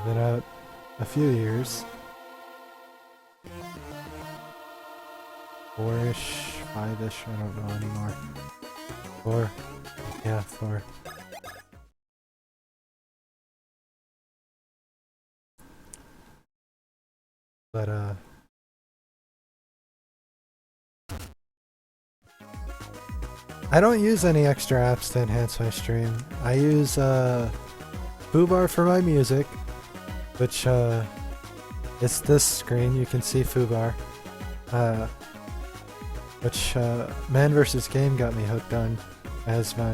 Been out a few years. 4-ish, 5-ish, I don't know anymore. 4. Yeah, 4. But, I don't use any extra apps to enhance my stream. I use, Foobar for my music, which, it's this screen, you can see Foobar. Which, Man vs. Game got me hooked on as my,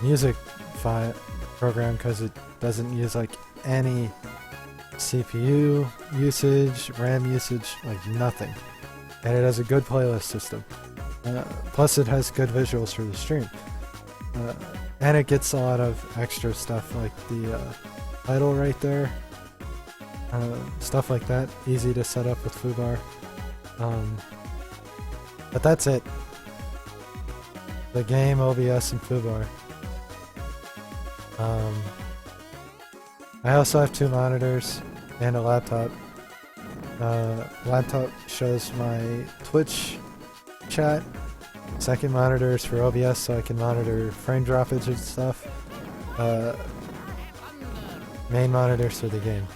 music file program because it doesn't use, like, any CPU usage, RAM usage, like nothing. And it has a good playlist system. Plus it has good visuals for the stream. And it gets a lot of extra stuff like the title right there. Stuff like that. Easy to set up with Foobar. But that's it. The game, OBS, and Foobar. I also have 2 monitors and a laptop. Laptop shows my Twitch chat. Second monitor is for OBS so I can monitor frame droppage and stuff. Main monitor's for the game.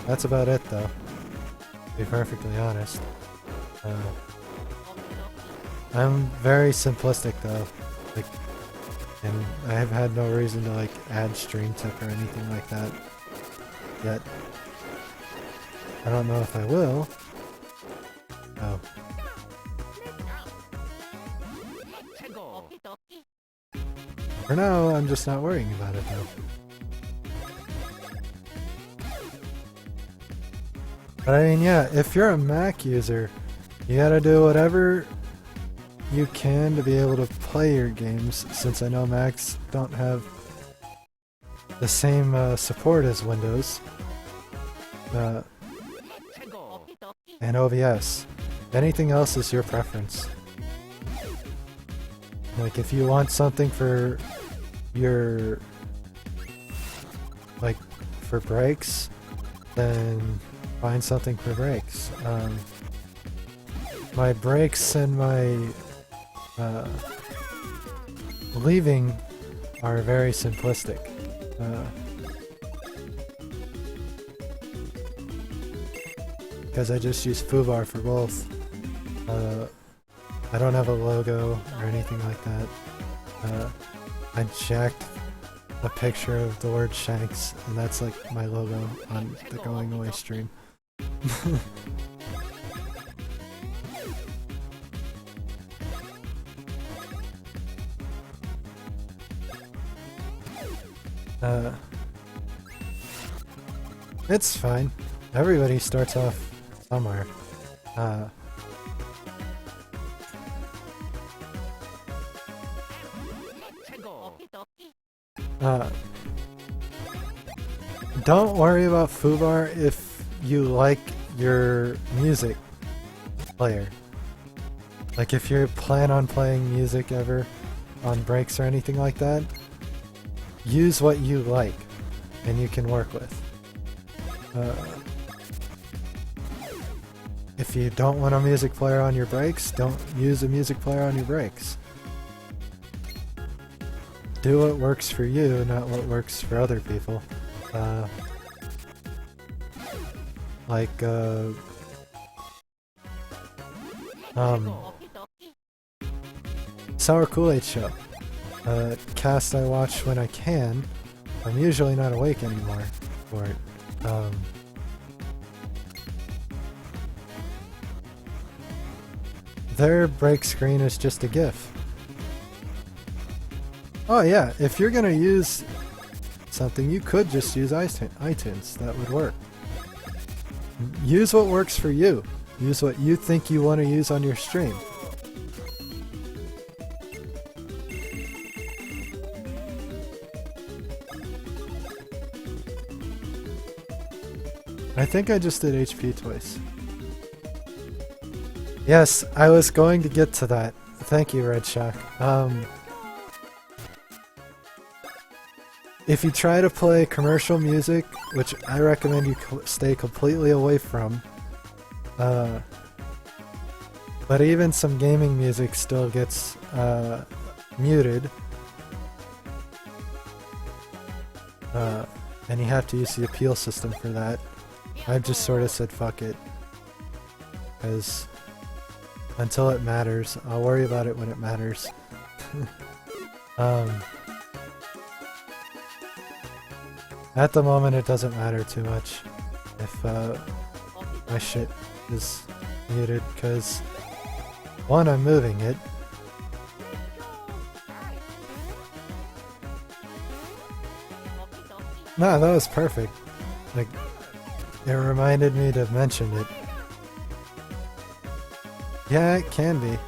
That's about it though, to be perfectly honest. I'm very simplistic though, like, and I have had no reason to like add stream tip or anything like that yet. I don't know if I will. Oh. For now, I'm just not worrying about it though. But I mean, yeah, if you're a Mac user, you gotta do whatever you can to be able to play your games, since I know Macs don't have the same support as Windows. And OBS. Anything else is your preference. Like, if you want something for your, like, for breaks, then find something for breaks. My breaks and my leaving are very simplistic. Because I just use Foobar for both. I don't have a logo or anything like that. I jacked a picture of the word Shànks, and that's like my logo on the Going Away stream. It's fine. Everybody starts off somewhere. Don't worry about Foobar if you like your music player. Like, if you plan on playing music ever on breaks or anything like that, use what you like and you can work with. If you don't want a music player on your breaks, don't use a music player on your breaks. Do what works for you, not what works for other people. Sour Kool-Aid Show. Cast I watch when I can. I'm usually not awake anymore for it. Their break screen is just a GIF. Oh yeah, if you're gonna use something, you could just use iTunes. That would work. Use what works for you. Use what you think you want to use on your stream. I think I just did HP twice. Yes, I was going to get to that. Thank you, Red Shock. if you try to play commercial music, which I recommend you stay completely away from, but even some gaming music still gets muted, and you have to use the appeal system for that. I've just sort of said fuck it, because until it matters, I'll worry about it when it matters. At the moment it doesn't matter too much if my shit is muted, because one, I'm moving it. No, that was perfect. Like, it reminded me to mention it. Yeah, it can be.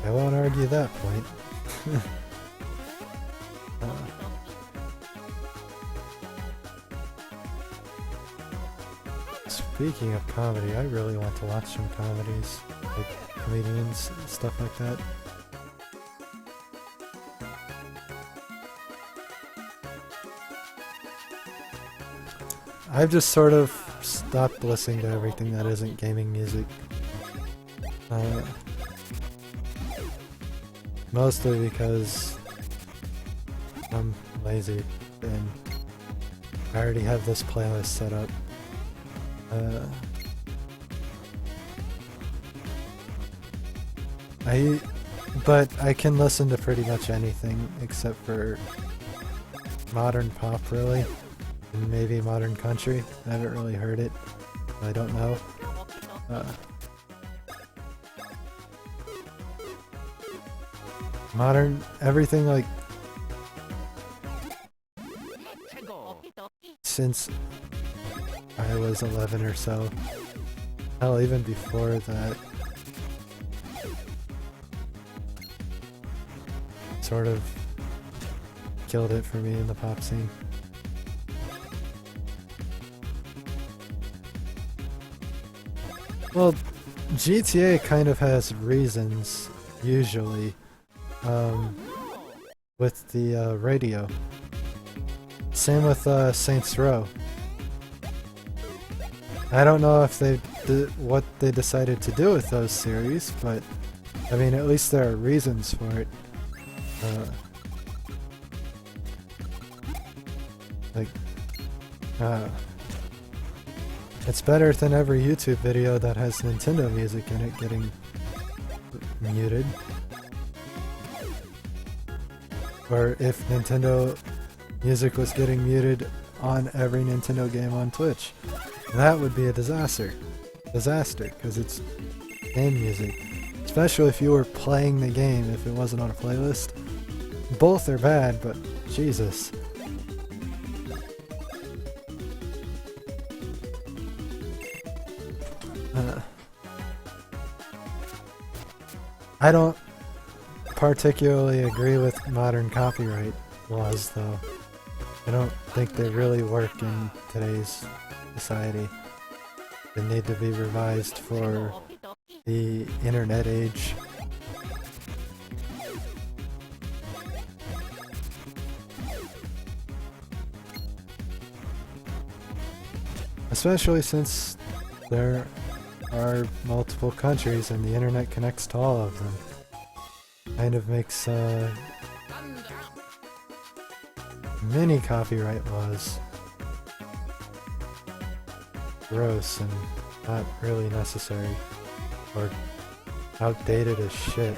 I won't argue that point. Speaking of comedy, I really want to watch some comedies, like comedians, stuff like that. I've just sort of stopped listening to everything that isn't gaming music. Mostly because I'm lazy and I already have this playlist set up. But I can listen to pretty much anything except for modern pop, really, and maybe modern country. I haven't really heard it, I don't know. Modern, everything like since I was 11 or so. Hell, even before that. Sort of killed it for me in the pop scene. Well, GTA kind of has reasons, usually, with the radio. Same with Saints Row. I don't know if they what they decided to do with those series, but I mean, at least there are reasons for it. It's better than every YouTube video that has Nintendo music in it getting muted. Or if Nintendo music was getting muted on every Nintendo game on Twitch. That would be a disaster. Because it's game music. Especially if you were playing the game, if it wasn't on a playlist. Both are bad, but Jesus. I don't particularly agree with modern copyright laws, though. I don't think they really work in today's society. They need to be revised for the internet age. Especially since there are multiple countries and the internet connects to all of them. Kind of makes many copyright laws gross and not really necessary, or outdated as shit.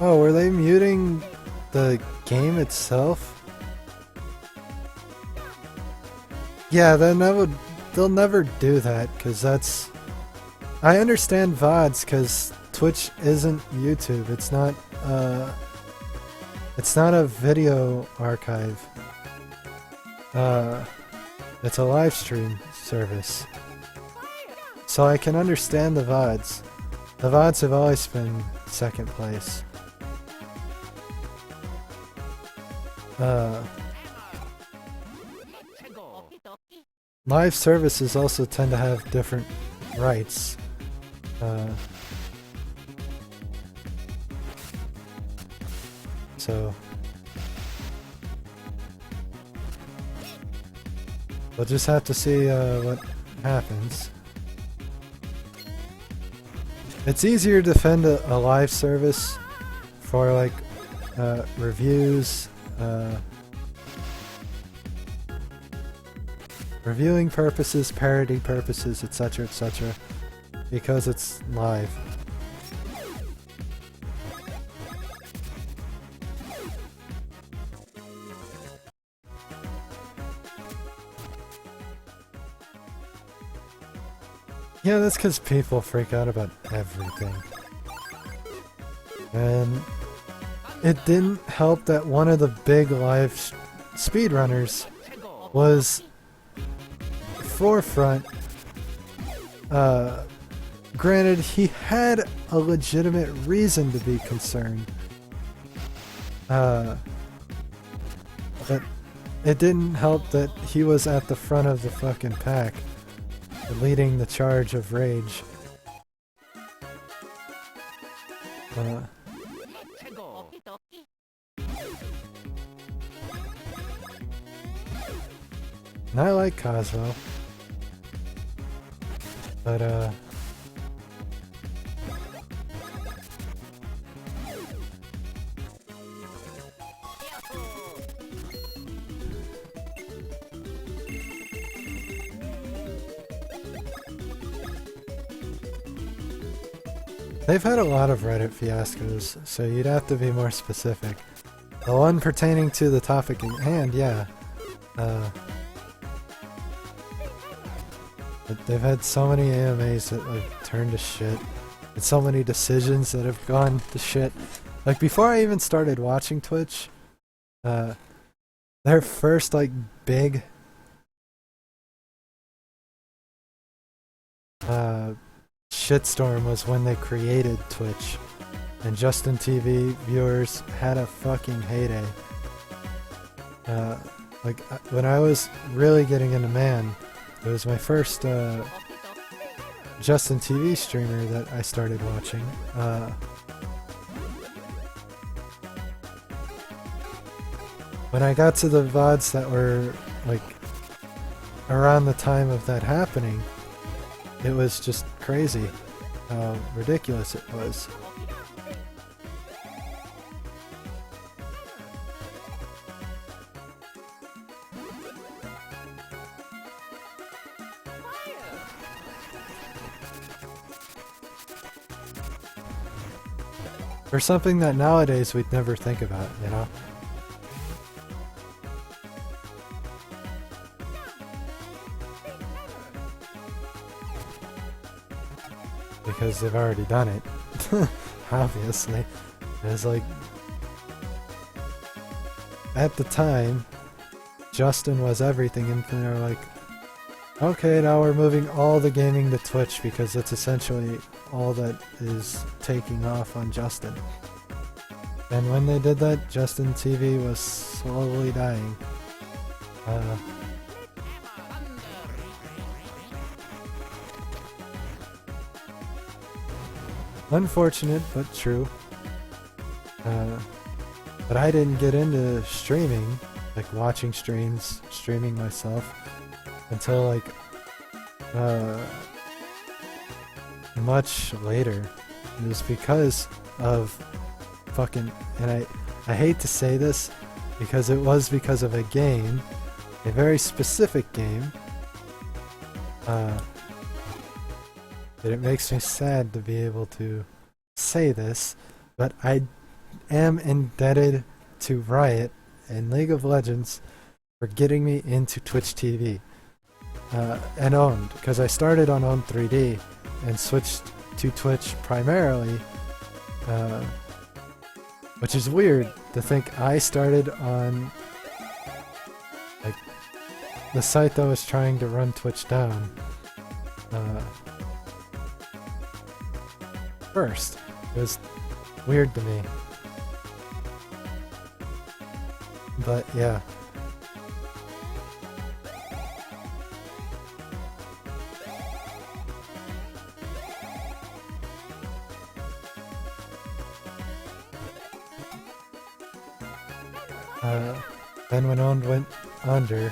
Oh, were they muting the game itself? Yeah, they'll never do that, because that's I understand VODs because Twitch isn't YouTube. It's not a video archive. It's a live stream service. So I can understand the VODs. The VODs have always been second place. Live services also tend to have different rights. So we'll just have to see what happens. It's easier to defend a live service for like reviews, reviewing purposes, parody purposes, etc., etc., because it's live. Yeah, that's because people freak out about everything. And it didn't help that one of the big live speedrunners was forefront. Granted, he had a legitimate reason to be concerned. But it didn't help that he was at the front of the fucking pack, leading the charge of rage. And I like Cosmo, but they've had a lot of Reddit fiascos, so you'd have to be more specific. The one pertaining to the topic at hand, yeah. But they've had so many AMAs that like turned to shit. And so many decisions that have gone to shit. Like before I even started watching Twitch, their first like big shitstorm was when they created Twitch, and Justin TV viewers had a fucking heyday. Like when I was really getting into Man, it was my first Justin TV streamer that I started watching. When I got to the VODs that were like around the time of that happening, it was just crazy how ridiculous it was. For something that nowadays we'd never think about, you know? Because they've already done it. Obviously. It's like... At the time, Justin was everything, and they're like, okay, now we're moving all the gaming to Twitch because that's essentially all that is taking off on Justin. And when they did that, Justin TV was slowly dying. Unfortunate, but true. But I didn't get into streaming, like watching streams, streaming myself, until like much later. It was because of fucking, and I hate to say this because it was because of a game, a very specific game, that it makes me sad to be able to say this, but I am indebted to Riot and League of Legends for getting me into Twitch TV. And Owned, because I started on Owned 3D, and switched to Twitch primarily, which is weird to think I started on like the site that was trying to run Twitch down first. It was weird to me. But yeah. Then when On went under,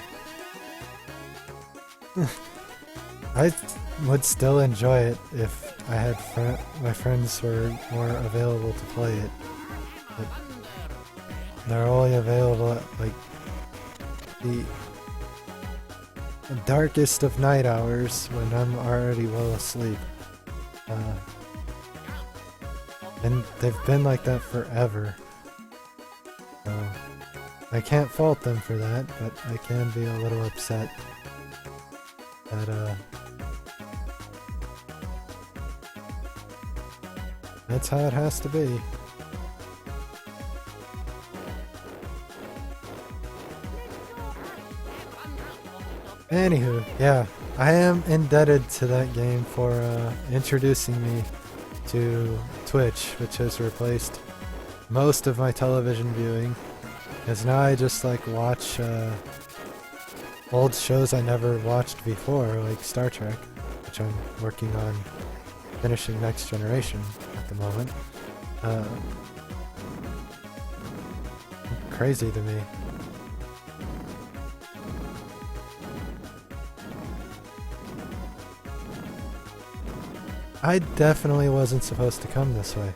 I would still enjoy it if I had my friends were more available to play it. But they're only available at like the darkest of night hours when I'm already well asleep. And they've been like that forever. So I can't fault them for that, but I can be a little upset that that's how it has to be. Anywho, yeah, I am indebted to that game for introducing me to Twitch, which has replaced most of my television viewing. Because now I just like watch old shows I never watched before, like Star Trek, which I'm working on finishing Next Generation at the moment. Crazy to me. I definitely wasn't supposed to come this way.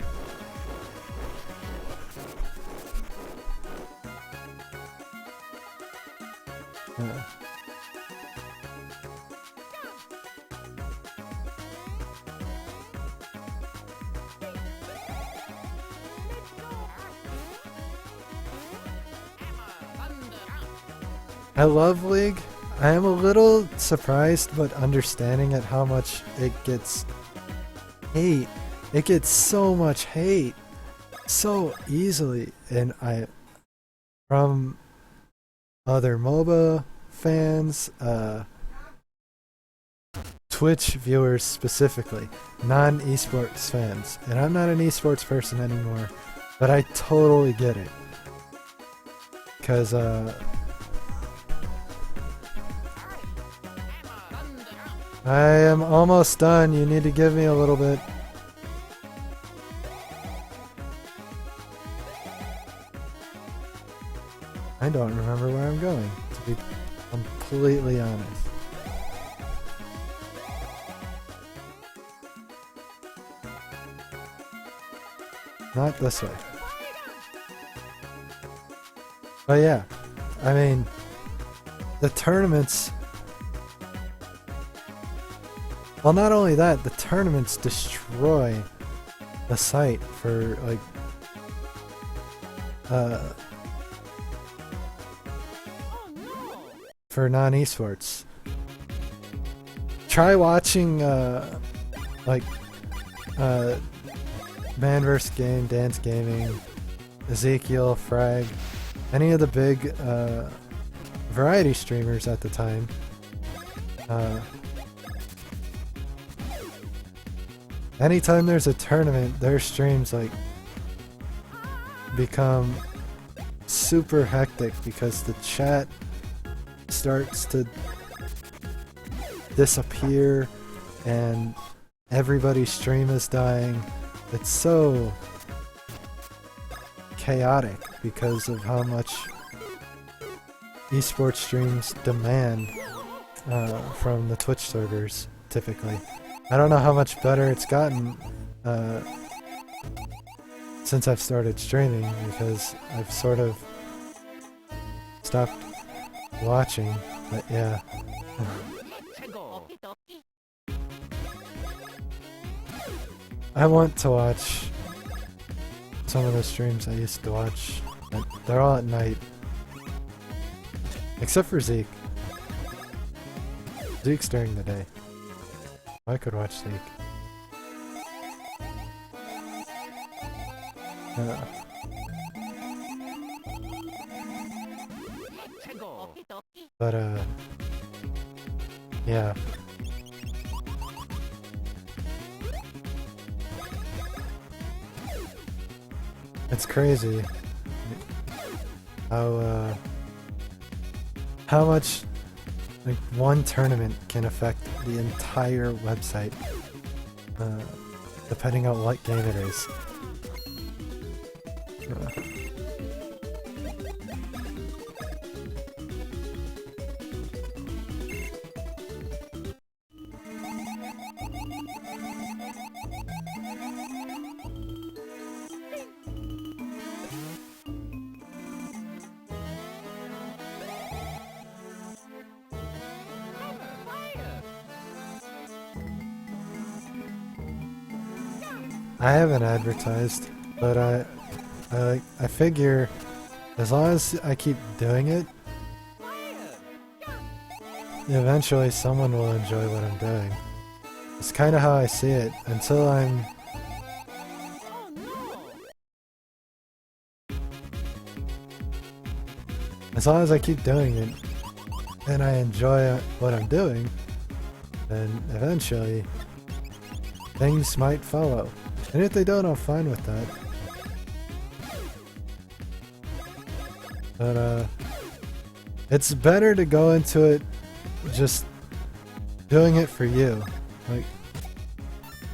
I love League. I am a little surprised but understanding at how much it gets hate. It gets so much hate so easily, and from other MOBA fans, Twitch viewers specifically, non-esports fans. And I'm not an esports person anymore, but I totally get it. Because I am almost done. You need to give me a little bit. I don't remember where I'm going, to be completely honest. Not this way. But yeah, I mean, the tournaments... Well, not only that, the tournaments destroy the site for, like, for non-esports. Try watching, like, Man vs. Game, Dance Gaming, Ezekiel, Frag, any of the big, variety streamers at the time. Anytime there's a tournament, their streams like become super hectic because the chat starts to disappear and everybody's stream is dying. It's so chaotic because of how much esports streams demand from the Twitch servers typically. I don't know how much better it's gotten since I've started streaming, because I've sort of stopped watching, but yeah. I want to watch some of the streams I used to watch, but they're all at night. Except for Zeke. Zeke's during the day. I could watch Zeke. Uh, but yeah. It's crazy how much like one tournament can affect the entire website, depending on what game it is. I haven't advertised, but I figure as long as I keep doing it, eventually someone will enjoy what I'm doing. It's kind of how I see it. Until I'm... As long as I keep doing it, and I enjoy what I'm doing, then eventually things might follow. And if they don't, I'm fine with that. But it's better to go into it just doing it for you. Like,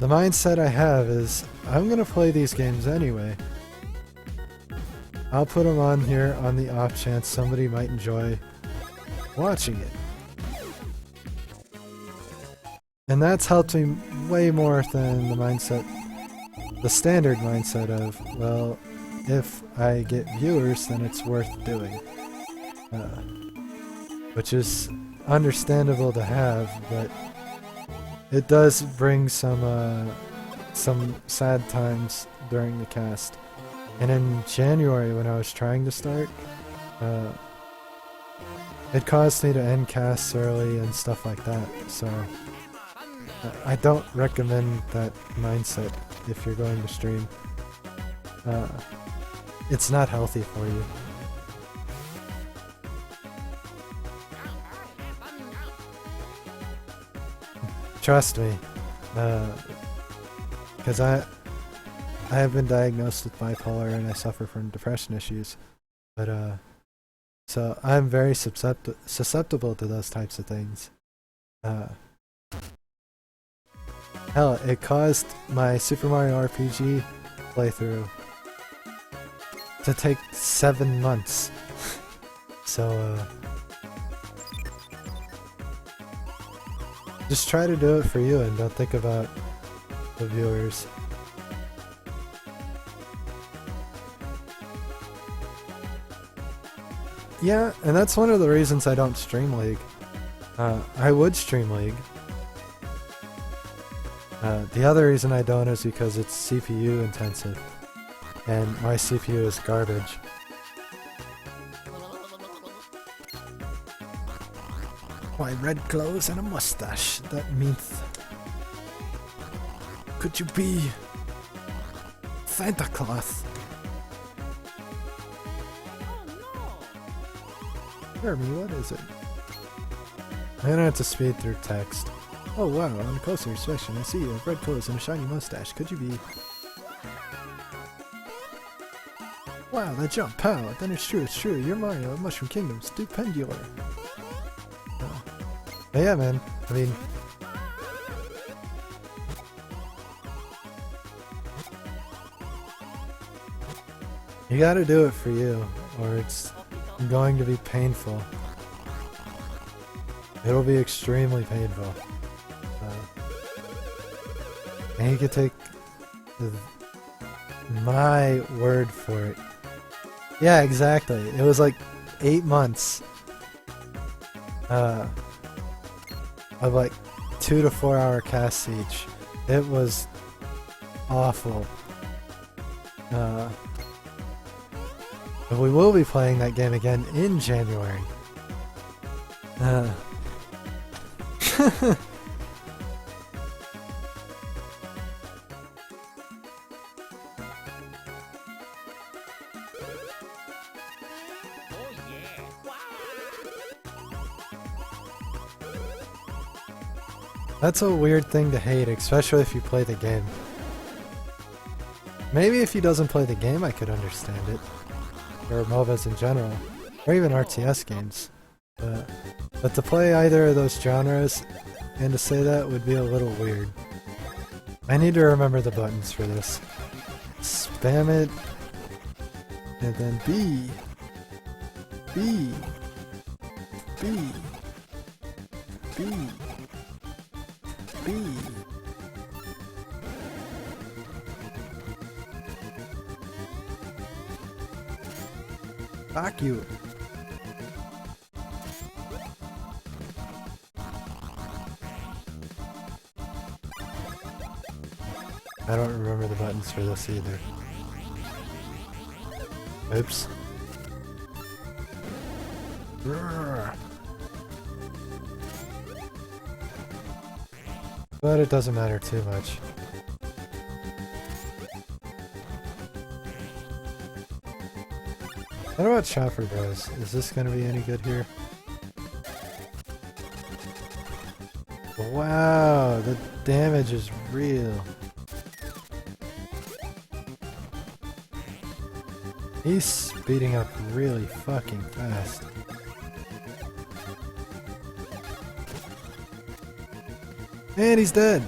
the mindset I have is, I'm gonna play these games anyway. I'll put them on here on the off chance somebody might enjoy watching it. And that's helped me way more than the standard mindset of, well, if I get viewers, then it's worth doing. Which is understandable to have, but it does bring some sad times during the cast. And in January, when I was trying to start, it caused me to end casts early and stuff like that, so I don't recommend that mindset if you're going to stream. It's not healthy for you. Trust me, because I have been diagnosed with bipolar and I suffer from depression issues, but so I'm very susceptible to those types of things. Hell, it caused my Super Mario RPG playthrough to take 7 months. So, just try to do it for you and don't think about the viewers. Yeah, and that's one of the reasons I don't stream League. I would stream League. The other reason I don't is because it's CPU intensive, and my CPU is garbage. Why, red clothes and a mustache, that means... Could you be... Santa Claus? Jeremy, what is it? I'm gonna have to speed through text. Oh wow, on a closer inspection, I see you have red clothes and a shiny mustache. Could you be... Wow, that jump, pow! Then it's true, you're Mario of Mushroom Kingdom, stupendular! But yeah, man, I mean... You gotta do it for you, or it's going to be painful. It'll be extremely painful. And you can take my word for it. Yeah, exactly. It was like 8 months of like 2 to 4 hour casts each. It was awful. But we will be playing that game again in January. That's a weird thing to hate, especially if you play the game. Maybe if he doesn't play the game I could understand it. Or MOBAs in general. Or even RTS games. But to play either of those genres and to say that would be a little weird. I need to remember the buttons for this. Spam it. And then B. B. B. B. B. Fuck you. I don't remember the buttons for this either. Oops. But it doesn't matter too much. What about Chopper Bros? Is this gonna be any good here? Wow, the damage is real. He's speeding up really fucking fast. And he's dead!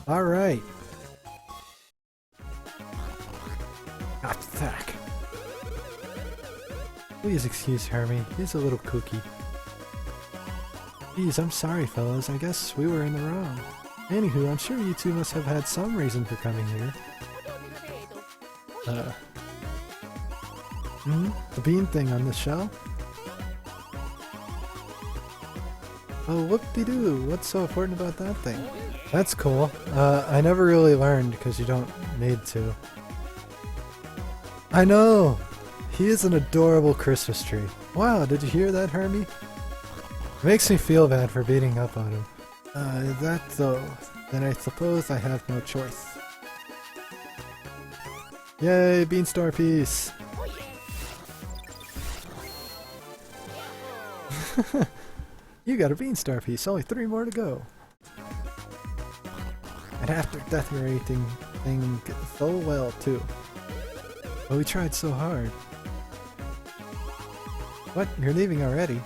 Alright. Attack. Please excuse Hermie, he's a little kooky. Geez, I'm sorry fellas, I guess we were in the wrong. Anywho, I'm sure you two must have had some reason for coming here. The bean thing on the shell? Oh, whoop-de-doo, what's so important about that thing? That's cool. I never really learned because you don't need to. I know! He is an adorable Christmas tree. Wow, did you hear that, Hermie? Makes me feel bad for beating up on him. That though, then I suppose I have no choice. Yay, Beanstar piece! You got a Beanstar piece, only 3 more to go. And after decorating thing so well too. But we tried so hard. What? You're leaving already?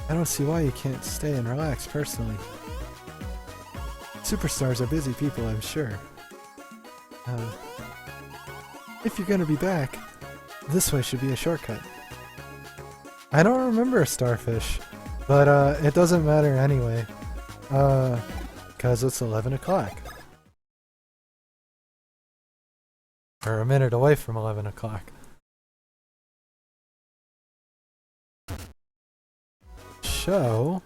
I don't see why you can't stay and relax personally. Superstars are busy people, I'm sure. If you're gonna be back, this way should be a shortcut. I don't remember a starfish, but it doesn't matter anyway. 'Cause it's 11 o'clock. Or a minute away from 11 o'clock. So,